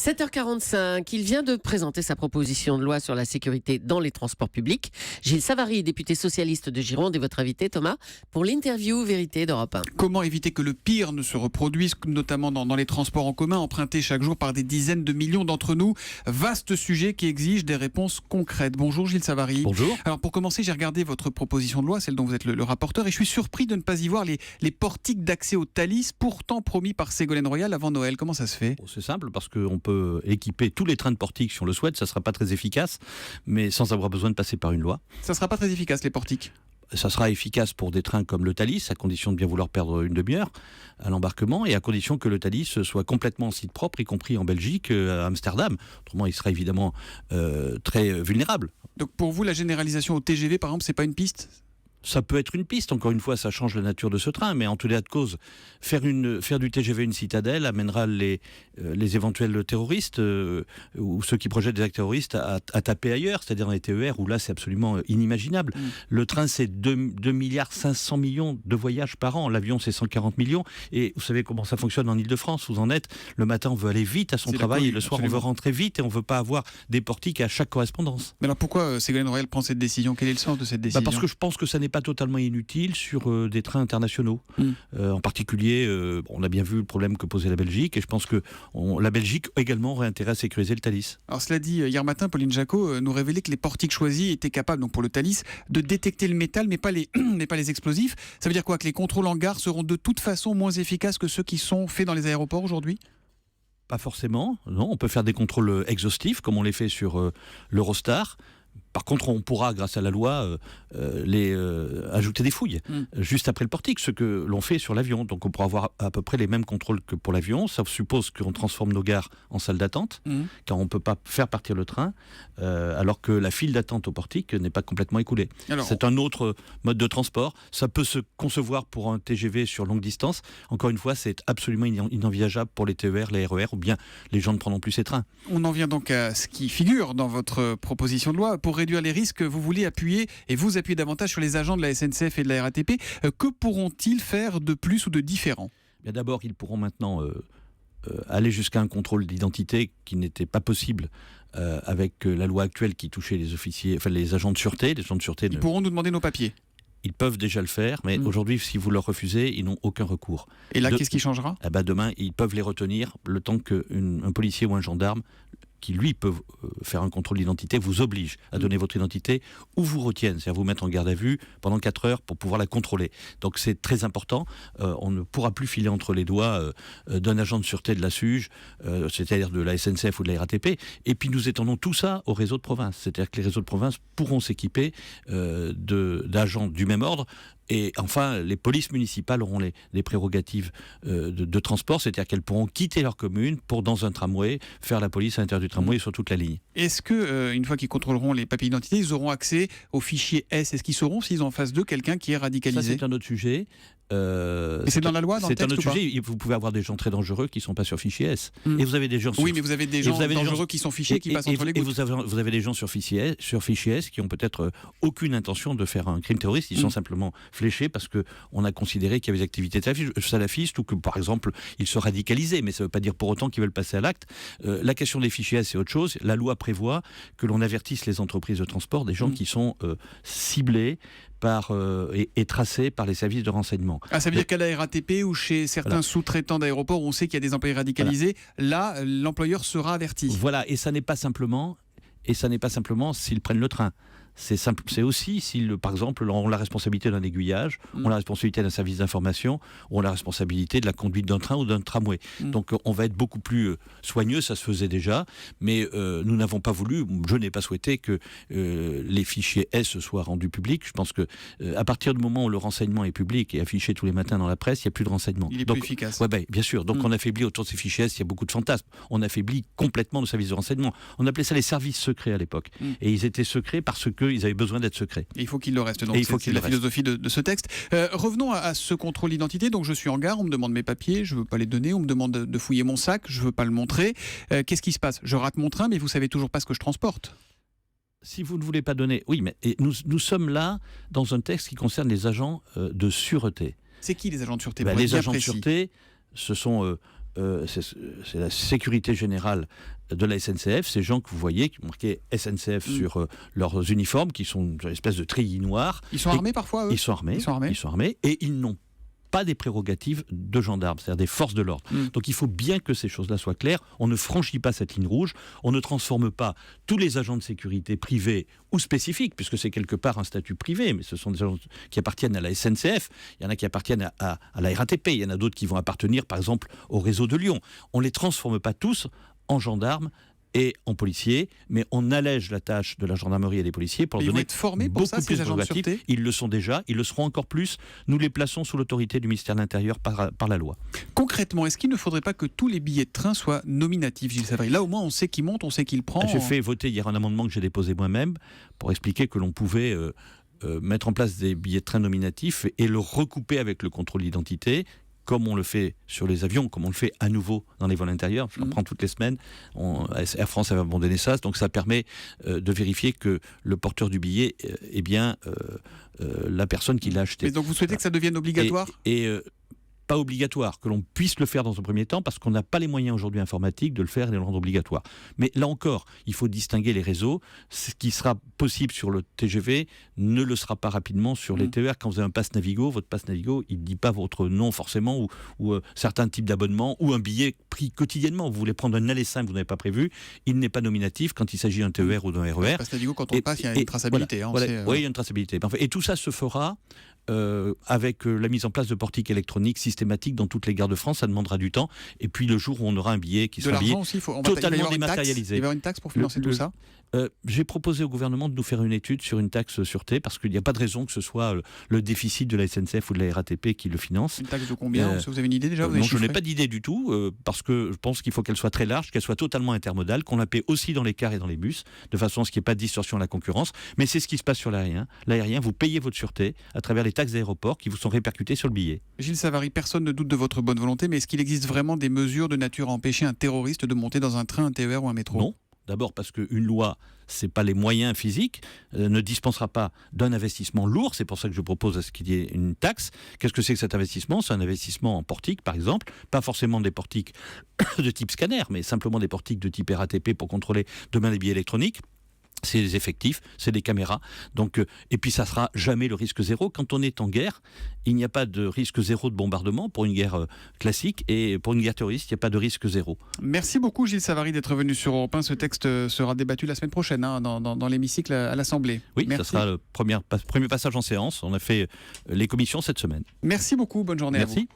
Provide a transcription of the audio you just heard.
7h45, il vient de présenter sa proposition de loi sur la sécurité dans les transports publics. Gilles Savary, député socialiste de Gironde, est votre invité, Thomas, pour l'interview Vérité d'Europe 1. Comment éviter que le pire ne se reproduise, notamment dans les transports en commun, empruntés chaque jour par des dizaines de millions d'entre nous? Vaste sujet qui exige des réponses concrètes. Bonjour Gilles Savary. Bonjour. Alors pour commencer, j'ai regardé votre proposition de loi, celle dont vous êtes le rapporteur, et je suis surpris de ne pas y voir les portiques d'accès au Thalys, pourtant promis par Ségolène Royal avant Noël. Comment ça se fait? C'est simple, parce qu'on peut équiper tous les trains de portiques si on le souhaite. Ça ne sera pas très efficace, mais sans avoir besoin de passer par une loi. Ça ne sera pas très efficace, les portiques? Ça sera efficace pour des trains comme le Thalys, à condition de bien vouloir perdre une demi-heure à l'embarquement, et à condition que le Thalys soit complètement en site propre, y compris en Belgique, à Amsterdam. Autrement, il sera évidemment très vulnérable. Donc pour vous, la généralisation au TGV, par exemple, c'est pas une piste? Ça peut être une piste, encore une fois, ça change la nature de ce train, mais en tout état de cause, faire du TGV une citadelle amènera les éventuels terroristes ou ceux qui projettent des actes terroristes à taper ailleurs, c'est-à-dire dans les TER, où là c'est absolument inimaginable. Le train, c'est 2,5 milliards de voyages par an, l'avion c'est 140 millions, et vous savez comment ça fonctionne en Ile-de-France, vous en êtes, le matin on veut aller vite à son travail, et le soir absolument. On veut rentrer vite, et on ne veut pas avoir des portiques à chaque correspondance. Mais alors pourquoi Ségolène Royal prend cette décision? Quel est le sens de cette décision? Parce que je pense que ça n'est pas totalement inutile sur des trains internationaux. En particulier, on a bien vu le problème que posait la Belgique, et je pense que la Belgique également aurait intérêt à sécuriser le Thalys. Alors cela dit, hier matin, Pauline Jacot nous révélait que les portiques choisis étaient capables, donc pour le Thalys, de détecter le métal, mais pas les explosifs. Ça veut dire quoi? Que les contrôles en gare seront de toute façon moins efficaces que ceux qui sont faits dans les aéroports aujourd'hui? Pas forcément, non. On peut faire des contrôles exhaustifs, comme on les fait sur l'Eurostar. Par contre, on pourra, grâce à la loi, ajouter des fouilles juste après le portique, ce que l'on fait sur l'avion. Donc on pourra avoir à peu près les mêmes contrôles que pour l'avion. Ça suppose qu'on transforme nos gares en salles d'attente, car on ne peut pas faire partir le train, alors que la file d'attente au portique n'est pas complètement écoulée. C'est un autre mode de transport. Ça peut se concevoir pour un TGV sur longue distance. Encore une fois, c'est absolument inenvisageable pour les TER, les RER, ou bien les gens ne prendront plus ces trains. On en vient donc à ce qui figure dans votre proposition de loi. Pour réduire les risques, vous voulez appuyer davantage sur les agents de la SNCF et de la RATP. Que pourront-ils faire de plus ou de différent? Bien, d'abord, ils pourront maintenant aller jusqu'à un contrôle d'identité qui n'était pas possible avec la loi actuelle qui touchait les agents de sûreté. Ils pourront nous demander nos papiers. Ils peuvent déjà le faire, mais aujourd'hui, si vous leur refusez, ils n'ont aucun recours. Et là, qu'est-ce qui changera? Demain, ils peuvent les retenir le temps qu'un policier ou un gendarme qui, lui, peut faire un contrôle d'identité, vous oblige à donner votre identité ou vous retiennent, c'est-à-dire vous mettre en garde à vue pendant 4 heures pour pouvoir la contrôler. Donc c'est très important. On ne pourra plus filer entre les doigts d'un agent de sûreté de la SUGE, c'est-à-dire de la SNCF ou de la RATP. Et puis nous étendons tout ça aux réseaux de province. C'est-à-dire que les réseaux de province pourront s'équiper d'agents du même ordre. Et enfin, les polices municipales auront les prérogatives de transport, c'est-à-dire qu'elles pourront quitter leur commune pour, dans un tramway, faire la police à l'intérieur du tramway sur toute la ligne. Est-ce que, une fois qu'ils contrôleront les papiers d'identité, ils auront accès au fichier S? Est-ce qu'ils sauront s'ils ont en face d'eux quelqu'un qui est radicalisé? Ça, c'est un autre sujet. Mais c'est dans la loi, dans le texte? C'est un autre sujet. Vous pouvez avoir des gens très dangereux qui ne sont pas sur fichier S. Et vous avez des gens mais vous avez des gens dangereux qui sont fichés, qui passent entre les gouttes. Et vous avez des gens sur fichier S qui ont peut-être aucune intention de faire un crime terroriste. Ils sont simplement fléchés parce qu'on a considéré qu'il y avait des activités salafistes ou que, par exemple, ils se radicalisaient. Mais ça ne veut pas dire pour autant qu'ils veulent passer à l'acte. La question des fichiers S, c'est autre chose. La loi prévoit que l'on avertisse les entreprises de transport des gens qui sont ciblés et tracés par les services de renseignement. Ça veut dire qu'à la RATP ou chez certains sous-traitants d'aéroports où on sait qu'il y a des employés radicalisés, là, l'employeur sera averti. Voilà, et ça n'est pas simplement s'ils prennent le train. C'est aussi s'ils, par exemple, ont la responsabilité d'un aiguillage, ont la responsabilité d'un service d'information, ont la responsabilité de la conduite d'un train ou d'un tramway. Donc on va être beaucoup plus soigneux, ça se faisait déjà, mais nous n'avons pas voulu, je n'ai pas souhaité que les fichiers S soient rendus publics. Je pense que à partir du moment où le renseignement est public et affiché tous les matins dans la presse, il n'y a plus de renseignement. Il est plus efficace. Bien sûr. Donc on affaiblit autour de ces fichiers S, il y a beaucoup de fantasmes. On affaiblit complètement nos services de renseignement. On appelait ça les services secrets à l'époque. Et ils étaient secrets parce qu'ils avaient besoin d'être secrets. Et il faut qu'il le reste. Donc c'est la philosophie de ce texte. Revenons à ce contrôle d'identité. Donc je suis en gare, on me demande mes papiers, je ne veux pas les donner, on me demande de fouiller mon sac, je ne veux pas le montrer. Qu'est-ce qui se passe? Je rate mon train, mais vous savez toujours pas ce que je transporte. Si vous ne voulez pas donner... Oui, mais nous sommes là dans un texte qui concerne les agents de sûreté. C'est qui les agents de sûreté? Les agents de sûreté, ce sont c'est la sécurité générale de la SNCF, ces gens que vous voyez qui ont marqué SNCF sur leurs uniformes, qui sont une espèce de treillis noirs. Ils sont armés parfois, eux ? Ils sont armés et ils n'ont pas des prérogatives de gendarmes, c'est-à-dire des forces de l'ordre. Donc il faut bien que ces choses-là soient claires. On ne franchit pas cette ligne rouge, on ne transforme pas tous les agents de sécurité privés ou spécifiques, puisque c'est quelque part un statut privé, mais ce sont des agents qui appartiennent à la SNCF, il y en a qui appartiennent à la RATP, il y en a d'autres qui vont appartenir par exemple au réseau de Lyon. On ne les transforme pas tous en gendarmes et en policiers, mais on allège la tâche de la gendarmerie et des policiers pour leur donner être formés pour beaucoup ça, plus ces agents de prérogatives. sûreté. Ils le sont déjà, ils le seront encore plus. Nous les plaçons sous l'autorité du ministère de l'Intérieur par la loi. Concrètement, est-ce qu'il ne faudrait pas que tous les billets de train soient nominatifs, Gilles Savary ? Là, au moins, on sait qui monte, on sait qui le prend. J'ai fait voter hier un amendement que j'ai déposé moi-même pour expliquer que l'on pouvait mettre en place des billets de train nominatifs et le recouper avec le contrôle d'identité, comme on le fait sur les avions, comme on le fait à nouveau dans les vols intérieurs. Je l'apprends toutes les semaines. Air France avait abandonné ça, donc ça permet de vérifier que le porteur du billet est bien la personne qui l'a acheté. Mais donc vous souhaitez que ça devienne obligatoire ? Pas obligatoire, que l'on puisse le faire dans un premier temps, parce qu'on n'a pas les moyens aujourd'hui informatiques de le faire et de le rendre obligatoire. Mais là encore, il faut distinguer les réseaux. Ce qui sera possible sur le TGV ne le sera pas rapidement sur les TER. Quand vous avez un pass Navigo, votre pass Navigo, il ne dit pas votre nom forcément, ou certains types d'abonnements, ou un billet pris quotidiennement. Vous voulez prendre un aller simple, vous n'avez pas prévu, il n'est pas nominatif quand il s'agit d'un TER ou d'un RER. Le pass Navigo, quand on passe, il y a une traçabilité. Oui, il y a une traçabilité. Et tout ça se fera avec la mise en place de portiques électroniques systématiques dans toutes les gares de France. Ça demandera du temps. Et puis le jour où on aura un billet qui sera totalement dématérialisé. Il va y avoir une taxe pour financer tout ça ? J'ai proposé au gouvernement de nous faire une étude sur une taxe sûreté, parce qu'il n'y a pas de raison que ce soit le déficit de la SNCF ou de la RATP qui le finance. Une taxe de combien ? Vous avez une idée déjà ? Non, je n'ai pas d'idée du tout, parce que je pense qu'il faut qu'elle soit très large, qu'elle soit totalement intermodale, qu'on la paie aussi dans les cars et dans les bus, de façon à ce qu'il n'y ait pas de distorsion à la concurrence. Mais c'est ce qui se passe sur l'aérien. L'aérien, vous payez votre sûreté à travers les taxes d'aéroport qui vous sont répercutées sur le billet. Gilles Savary, personne ne doute de votre bonne volonté, mais est-ce qu'il existe vraiment des mesures de nature à empêcher un terroriste de monter dans un train, un TER ou un métro ? Non. D'abord parce qu'une loi, ce n'est pas les moyens physiques, ne dispensera pas d'un investissement lourd. C'est pour ça que je propose à ce qu'il y ait une taxe. Qu'est-ce que c'est que cet investissement ? C'est un investissement en portique, par exemple. Pas forcément des portiques de type scanner, mais simplement des portiques de type RATP pour contrôler demain les billets électroniques. C'est des effectifs, c'est des caméras. Donc, et puis ça sera jamais le risque zéro. Quand on est en guerre, il n'y a pas de risque zéro de bombardement pour une guerre classique, et pour une guerre terroriste, il n'y a pas de risque zéro. Merci beaucoup Gilles Savary d'être venu sur Europe 1. Ce texte sera débattu la semaine prochaine dans l'hémicycle à l'Assemblée. Oui, merci. Ça sera le premier passage en séance. On a fait les commissions cette semaine. Merci beaucoup, bonne journée à vous. Merci.